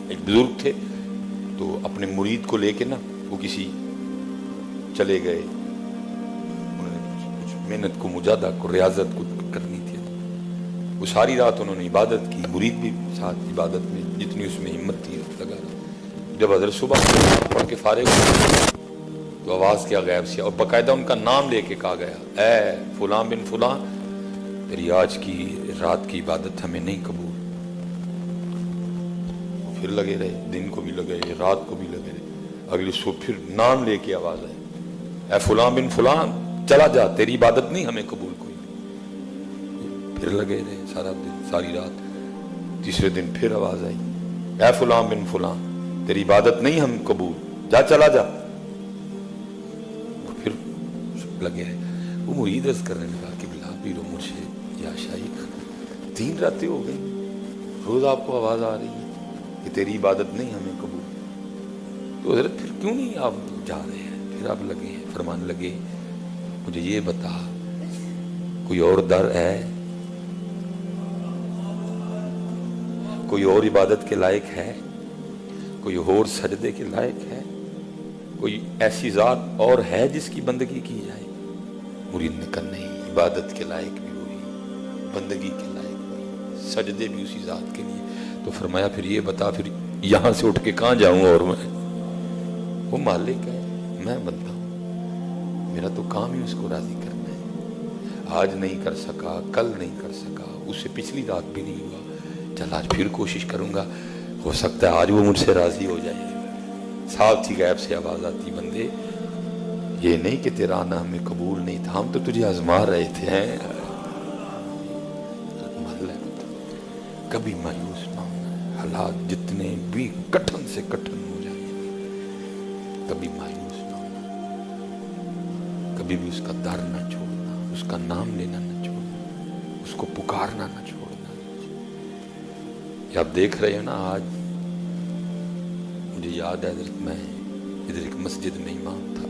ایک بزرگ تھے تو اپنے مرید کو لے کے نا وہ کسی چلے گئے، انہوں نے کچھ محنت کو، مجاہدہ کو، ریاضت کو کرنی تھی، وہ ساری رات انہوں نے عبادت کی، مرید بھی ساتھ عبادت میں جتنی اس میں ہمت تھی لگا رہا۔ جب حضرت صبح پڑھ کے فارغ ہوئے تو آواز کیا غیب سے، اور باقاعدہ ان کا نام لے کے کہا گیا، اے فلاں بن فلاں، تیری آج کی رات کی عبادت ہمیں نہیں قبول۔ پھر لگے رہے، دن کو بھی لگے رہے، رات کو بھی لگے رہے، اگلی صبح پھر نام لے کے آواز آئی، اے فلاں بن فلاں چلا جا، تیری عبادت نہیں ہمیں قبول کوئی۔ پھر لگے رہے سارا دن ساری رات، تیسرے دن پھر آواز آئی، اے فلاں بن فلاں تیری عبادت نہیں ہم قبول، جا چلا جا۔ پھر لگے رہے، وہ مرید عرض کرنے لگا کہ بلا پیرو مرشد یا شیخ 3 راتیں ہو گئی، روز آپ کو آواز آ رہی ہے کہ تیری عبادت نہیں ہمیں قبول، تو حضرت پھر کیوں نہیں آپ جا رہے ہیں؟ پھر آپ لگے ہیں فرمان لگے، مجھے یہ بتا کوئی اور در ہے، کوئی اور عبادت کے لائق ہے، کوئی اور سجدے کے لائق ہے، کوئی ایسی ذات اور ہے جس کی بندگی کی جائے؟ مرید نے کہا نہیں، عبادت کے لائق بھی وہی، بندگی کے لائق وہی، سجدے بھی اسی ذات کے لیے۔ تو فرمایا پھر یہ بتا، پھر یہاں سے اٹھ کے کہاں جاؤں؟ اور میں، وہ مالک ہے، میں بندہ ہوں، میرا تو کام ہی اس کو راضی کرنا ہے۔ آج نہیں کر سکا، کل نہیں کر سکا، اس سے پچھلی رات بھی نہیں ہوا، چل آج پھر کوشش کروں گا، ہو سکتا ہے آج وہ مجھ سے راضی ہو جائے۔ ساتھ ہی غیب سے آواز آتی، بندے یہ نہیں کہ تیرا آنا ہمیں قبول نہیں تھا، ہم تو تجھے آزما رہے تھے۔ کبھی مایوس نہ ہونا، حالات جتنے بھی کٹھن سے کٹھن ہو جائیں کبھی مایوس نہ ہونا، کبھی بھی اس کا در نہ چھوڑنا، اس کا نام لینا نہ چھوڑنا، اس کو پکارنا نہ چھوڑنا۔ یہ آپ دیکھ رہے ہیں نا، آج مجھے یاد ہے حضرت میں ادھر ایک مسجد میں امام تھا،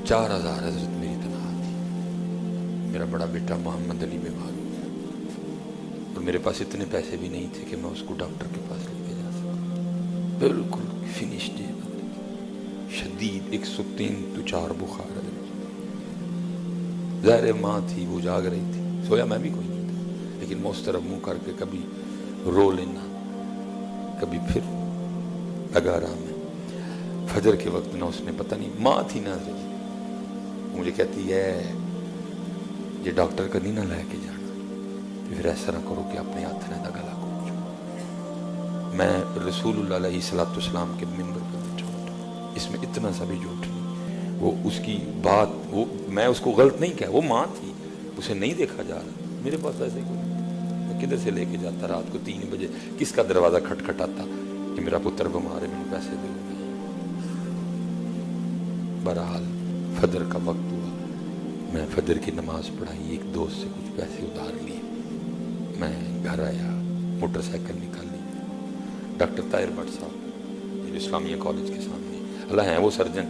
4000 حضرت میری تنخواہ تھی، میرا بڑا بیٹا محمد علی بیمار ہو گیا، اور میرے پاس اتنے پیسے بھی نہیں تھے کہ میں اس کو ڈاکٹر کے پاس لے کے جا سکتا، بالکل فنشڈ ہے، شدید 103-4 بخار ہے، ظاہر ماں تھی وہ جاگ رہی تھی، سویا میں بھی کوئی نہیں تھا، لیکن میں اس طرف منہ کر کے کبھی رو لینا، کبھی پھر لگا رہا میں۔ فجر کے وقت نہ اس نے پتہ نہیں، ماں تھی نا حضرت، مجھے کہتی ہے یہ ڈاکٹر کا نہیں نہ لے کے جانا، پھر ایسا نہ کرو کہ اپنے ہاتھ نے گلا کو میں رسول اللہ علیہ السلام کے ممبر پر بیٹھا ہوں، اس میں اتنا سا بھی جھوٹ نہیں، وہ اس کی بات، وہ میں اس کو غلط نہیں کہا، وہ ماں تھی، اسے نہیں دیکھا جا رہا، میرے پاس ایسے کوئی میں کدھر سے لے کے جاتا، رات کو 3 بجے کس کا دروازہ کھٹکھٹاتا کہ میرا پتر بیمار ہے مجھے پیسے دے۔ بہرحال فجر کا وقت ہوا، میں فجر کی نماز پڑھائی، ایک دوست سے کچھ پیسے ادھار لیے، میں گھر آیا، موٹر سائیکل نکالی، ڈاکٹر طاہر بٹ صاحب اسلامیہ کالج کے سامنے، اللہ ہیں وہ سرجن،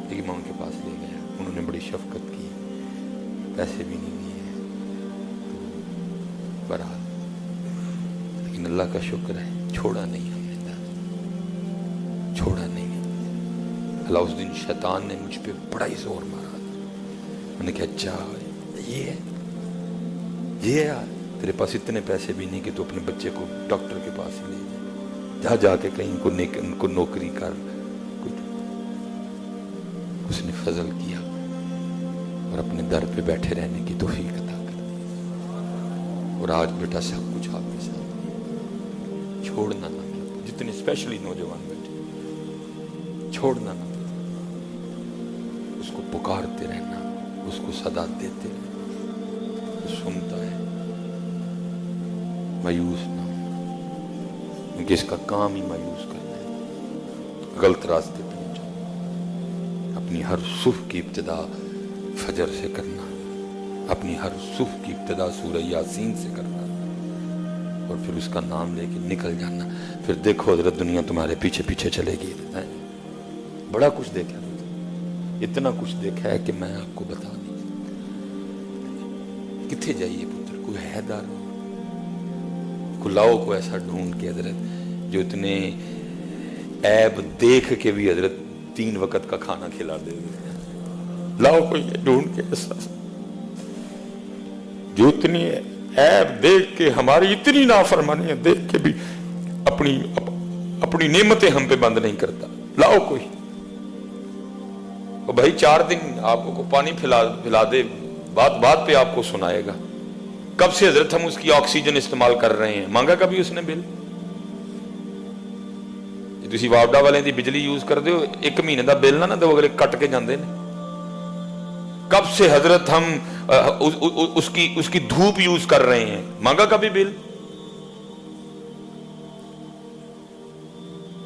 لیکن میں ان کے پاس لے گیا، انہوں نے بڑی شفقت کی، پیسے بھی نہیں دیے، بہرحال لیکن اللہ کا شکر ہے چھوڑا نہیں ہم نے، چھوڑا نہیں۔ اللہ اس دن شیطان نے مجھ پہ بڑا ہی زور مارا، میں نے کہا اچھا یہ ہے تیرے پاس اتنے پیسے بھی نہیں کہ تو اپنے بچے کو ڈاکٹر کے پاس ہی لے جا کے کہیں ان کو نوکری کر کچھ۔ اس نے فضل کیا اور اپنے در پہ بیٹھے رہنے کی توفیق عطا کر دی، اور آج بیٹا سب کچھ آپ کے ساتھ، چھوڑنا نہ، جتنے اسپیشلی نوجوان بیٹھے چھوڑنا نہ، اس کو پکارتے رہنا، اس کو صدا دیتے رہنا، وہ سنتا ہے، مایوس نہ ہونا، کیونکہ اس کا کام ہی مایوس کرنا ہے، غلط راستے پہ نہیں جانا، اپنی ہر صبح کی ابتدا فجر سے کرنا، اپنی ہر صبح کی ابتدا سورہ یاسین سے کرنا، اور پھر اس کا نام لے کے نکل جانا، پھر دیکھو حضرت دنیا تمہارے پیچھے پیچھے چلے گی، بڑا کچھ دیکھا، اتنا کچھ دیکھا ہے کہ میں آپ کو بتا نہیں سکتا۔ کتنے جائیے پتر، کوئی ہے دار کو لاؤ، کو ایسا ڈھونڈ کے حضرت جو اتنے عیب دیکھ کے بھی حضرت 3 وقت کا کھانا کھلا دے. لاؤ کوئی ڈھونڈ کے ایسا جو اتنی عیب دیکھ کے ہماری اتنی نافرمانی دیکھ کے بھی اپنی نعمتیں ہم پہ بند نہیں کرتا. لاؤ کوئی. بھائی 4 دن آپ کو پانی پھلا دے، بات پہ آپ کو سنائے گا. کب سے حضرت ہم اس کی آکسیجن استعمال کر رہے ہیں؟ مانگا کبھی اس نے بل؟ تسی واپڈا والے دی بجلی یوز کر دے ہو، 1 مہینے دا بل نہ دو، اگلے کٹ کے جاندے نے. کب سے حضرت ہم اس کی دھوپ یوز کر رہے ہیں؟ مانگا کبھی بل؟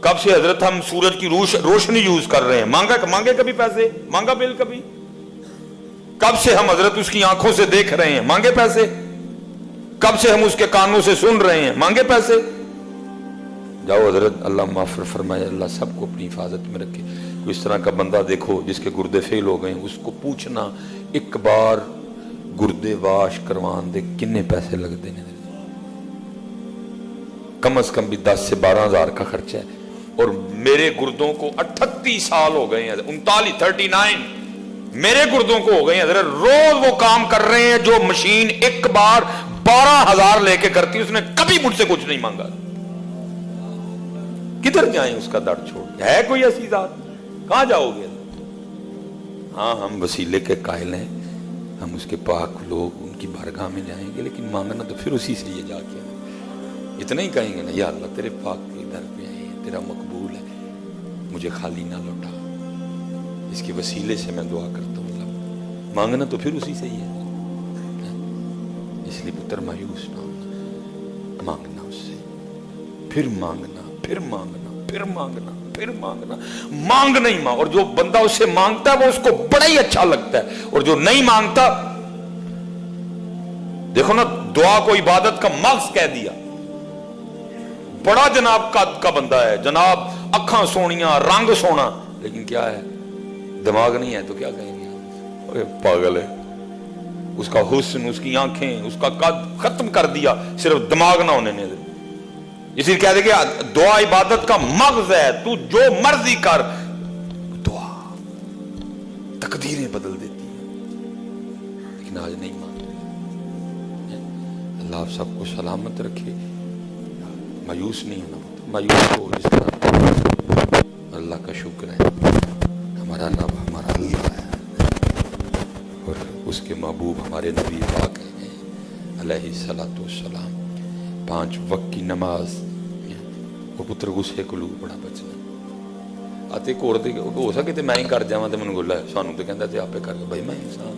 کب سے حضرت ہم سورج کی روشنی یوز کر رہے ہیں؟ مانگے کبھی پیسے؟ مانگا بل کبھی؟ کب سے ہم حضرت اس کی آنکھوں سے دیکھ رہے ہیں؟ مانگے پیسے؟ کب سے ہم اس کے کانوں سے سن رہے ہیں؟ مانگے پیسے؟ جاؤ حضرت اللہ معاف فرمائے، اللہ سب کو اپنی حفاظت میں رکھے. کوئی اس طرح کا بندہ دیکھو جس کے گردے فیل ہو گئے، اس کو پوچھنا ایک بار گردے واش کروان دے کنے پیسے لگ دینے، کم از کم بھی 10 سے 12 ہزار کا خرچہ ہے. اور میرے گردوں کو 38 سال ہو گئے ہیں، 39 میرے گردوں کو ہو گئے ہیں حضرت. روز وہ کام کر رہے ہیں جو مشین ایک بار 12,000 لے کے کرتی، اس نے کبھی مجھ سے کچھ نہیں مانگا. کدھر جائیں اس کا در چھوڑ؟ ہے کوئی ایسی ذات؟ کہاں جاؤ گے؟ ہاں ہم وسیلے کے قائل ہیں، ہم اس کے پاک لوگ ان کی بارگاہ میں جائیں گے، لیکن مانگنا تو پھر اسی سے یہ جا کے اتنا ہی کہیں گے نا، یا اللہ تیرے پاک کے در پہ آئے ہیں، تیرا مقبول ہے، مجھے خالی نہ لوٹا، اس کے وسیلے سے میں دعا کرتا ہوں. مانگنا تو پھر اسی سے ہی ہے. اس لیے پتر مایوس نہ ہونا، مانگنا اس سے، پھر مانگنا، پھر مانگنا، پھر مانگنا، پھر مانگنا. مانگنا ہی مانگ. اور جو بندہ اس سے مانگتا ہے وہ اس کو بڑا ہی اچھا لگتا ہے، اور جو نہیں مانگتا، دیکھو نا دعا کو عبادت کا مغز کہہ دیا. بڑا جناب کا بندہ ہے، جناب اکھاں سونیاں، رنگ سونا، لیکن کیا ہے؟ دماغ نہیں ہے. تو کیا کہیں گے؟ پاگل ہے. اس کا حسن، اس کی آنکھیں، اس کا قد ختم کر دیا صرف دماغ نہ ہونے نے. اسی لیے کہہ دے کہ دعا عبادت کا مغز ہے. تو جو مرضی کر، دعا تقدیریں بدل دیتی ہے. لیکن آج نہیں مان رہے. اللہ آپ سب کو سلامت رکھے. مایوس نہیں ہونا. مایوس ہو جس طرح اللہ کا شکر ہے، ہمارا رب ہمارا اللہ ہے، اور اس کے محبوب ہمارے نبی پاک ہیں علیہ الصلوۃ والسلام. 5 وقت کی نماز. وہ پتر غصے کو لوگ بڑا بچنا آتے کو ہو سکے تو میں ہی کر جاواں تے مینوں گلا ہے، سانوں تو کہندا تے آپے کر کے. بھائی میں انسان،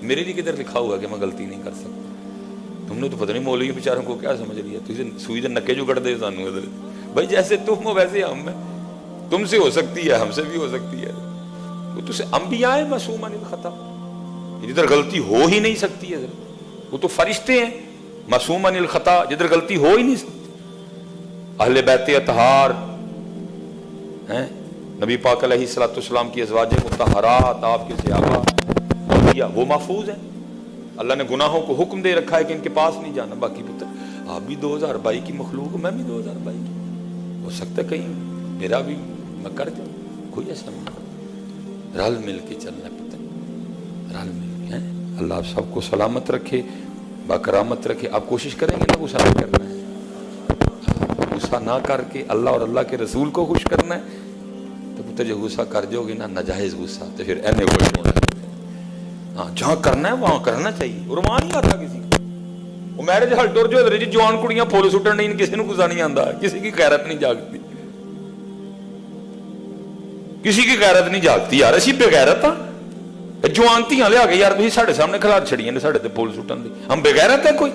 میرے لیے کدھر لکھا ہوا کہ میں غلطی نہیں کر سکتا؟ تم نے تو پتہ نہیں مولوی بیچاروں کو کیا سمجھ لیا. تجھے سوئی دے نکے جو کٹ دے سانوں ادھر. بھائی جیسے تم ہو ویسے ہم ہیں. تم سے ہو سکتی ہے، ہم سے بھی ہو سکتی ہے. وہ تو انبیاء ہیں معصوم عن الخطا، جدھر غلطی ہو ہی نہیں سکتی ہے. وہ تو فرشتے ہیں معصوم عن الخطا، جدھر غلطی ہو ہی نہیں سکتی. اہل بیت اطہار ہیں، نبی پاک علیہ الصلوۃ والسلام کی ازواج مطہرات، آپ کے صحابہ، وہ محفوظ ہیں. اللہ نے گناہوں کو حکم دے رکھا ہے کہ ان کے پاس نہیں جانا. باقی پتر آپ بھی 2022 کی مخلوق، میں بھی 2022 کی. ہو سکتا ہے کہیں میرا بھی میں کر جاؤں. کوئی ایسا نہیں. رل مل کے چلنا پتر، رل مل کے. اللہ آپ سب کو سلامت رکھے، باکرامت رکھے. آپ کوشش کریں گے نا غصہ نہ کرنا ہے، غصہ نہ کر کے اللہ اور اللہ کے رسول کو خوش کرنا ہے. تو پتر جو غصہ کر جو گے نا ناجائز غصہ، تو پھر اینے کوئی ہونا. ہاں جہاں کرنا ہے وہاں کرنا چاہیے. اور وہاں نہیں آتا کسی کو. وہ میرج ہل ٹور جو جی جوان کڑیاں پھول سٹن نہیں، کسی کو غصہ نہیں آتا، کسی کی غیرت نہیں جاگتی، کسی کی غیرت نہیں جاگتی. یار اسی بے غیرت ہاں. جوان تیاں لیا کے یار تھی ساڈے سامنے کھلار چھڑیاں نے، ساڈے تے پھول سٹن دی. ہم بے غیرت ہے کوئی؟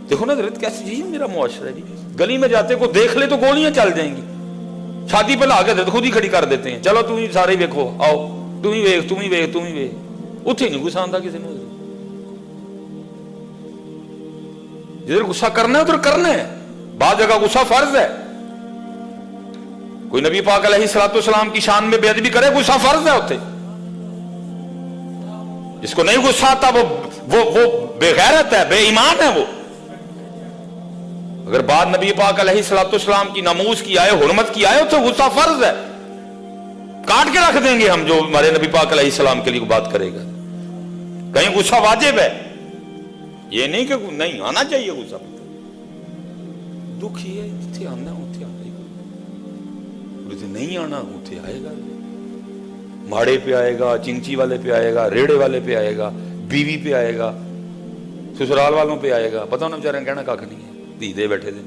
دیکھو نا حضرت کیسی چیز میرا معاشرہ ہے جی. گلی میں جاتے کو دیکھ لے تو گولیاں چل جائیں گی. شادی پہ لا کے حضرت خود ہی کھڑی کر دیتے ہیں. چلو تم ہی سارے ویکھو، آؤ تم ہی ویکھ، تم ہی ویکھ، تم ہی ویکھ. اتنے نہیں غصہ آتا کسی نے. جدھر غصہ کرنا ہے ادھر کرنا ہے. بعض جگہ غصہ فرض ہے. کوئی نبی پاک علیہ الصلوۃ والسلام کی شان میں بے ادبی کرے، غصہ فرض ہے. ہوتے جس کو نہیں غصہ آتا وہ بے غیرت ہے، بے ایمان ہے. وہ اگر بات نبی پاک علیہ السلام کی ناموس کی آئے، حرمت کی آئے، تو غصہ فرض ہے، کاٹ کے رکھ دیں گے ہم جو ہمارے نبی پاک علیہ السلام کے لیے بات کرے گا. کہیں غصہ واجب ہے، یہ نہیں کہ نہیں آنا چاہیے غصہ. دکھ یہ جتھے آنا اتنے آئے گا، جتھے نہیں آنا اتنے آئے گا. ماڑے پہ آئے گا، چنچی والے پہ آئے گا، ریڑے والے پہ آئے گا، بیوی پہ آئے گا، سسرال والوں پہ آئے گا. پتہ ہونا بیچارے نے کہنا کھ نہیں ہے، دھی دے بیٹھے تھے.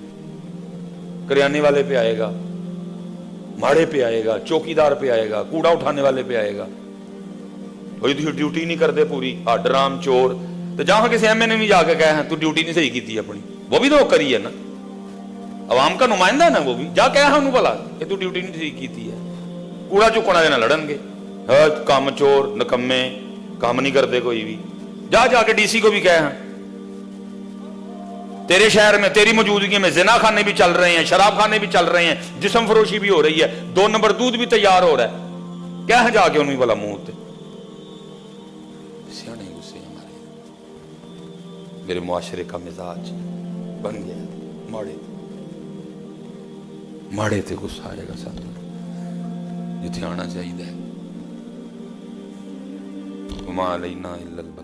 کریانے والے پہ آئے گا، ماڑے پہ آئے گا، چوکی دار پہ آئے گا، کوڑا اٹھانے والے پہ آئے گا. وہی تو ڈیوٹی نہیں کرتے پوری، حرام چور. تو جہاں کسی ایم نے بھی جا کے کہا تو ڈیوٹی نہیں صحیح کی اپنی، وہ بھی تو کری ہے نا، عوام کا نمائندہ ہے نا، وہ بھی جا کے انہوں بلا کہ تو ڈیوٹی نہیں صحیح کی ہے. کوڑا چکنا دینا لڑن گے، کام چور نکمے، کام نہیں کرتے کوئی بھی. جا کے ڈی سی کو بھی کہا تیرے شہر میں تیری موجودگی میں زنا خانے بھی چل رہے ہیں، شراب خانے بھی چل رہے ہیں، جسم فروشی بھی ہو رہی ہے، 2 نمبر دودھ بھی تیار ہو رہا ہے. کیا ہے جا کے انہیں بلا منہ تے سیانے غصے ہمارے. میرے معاشرے کا مزاج بن گیا ماڑے تے غصہ آئے گا ساتھ جتھے آنا چاہیے. وما علینا الا البلاغ.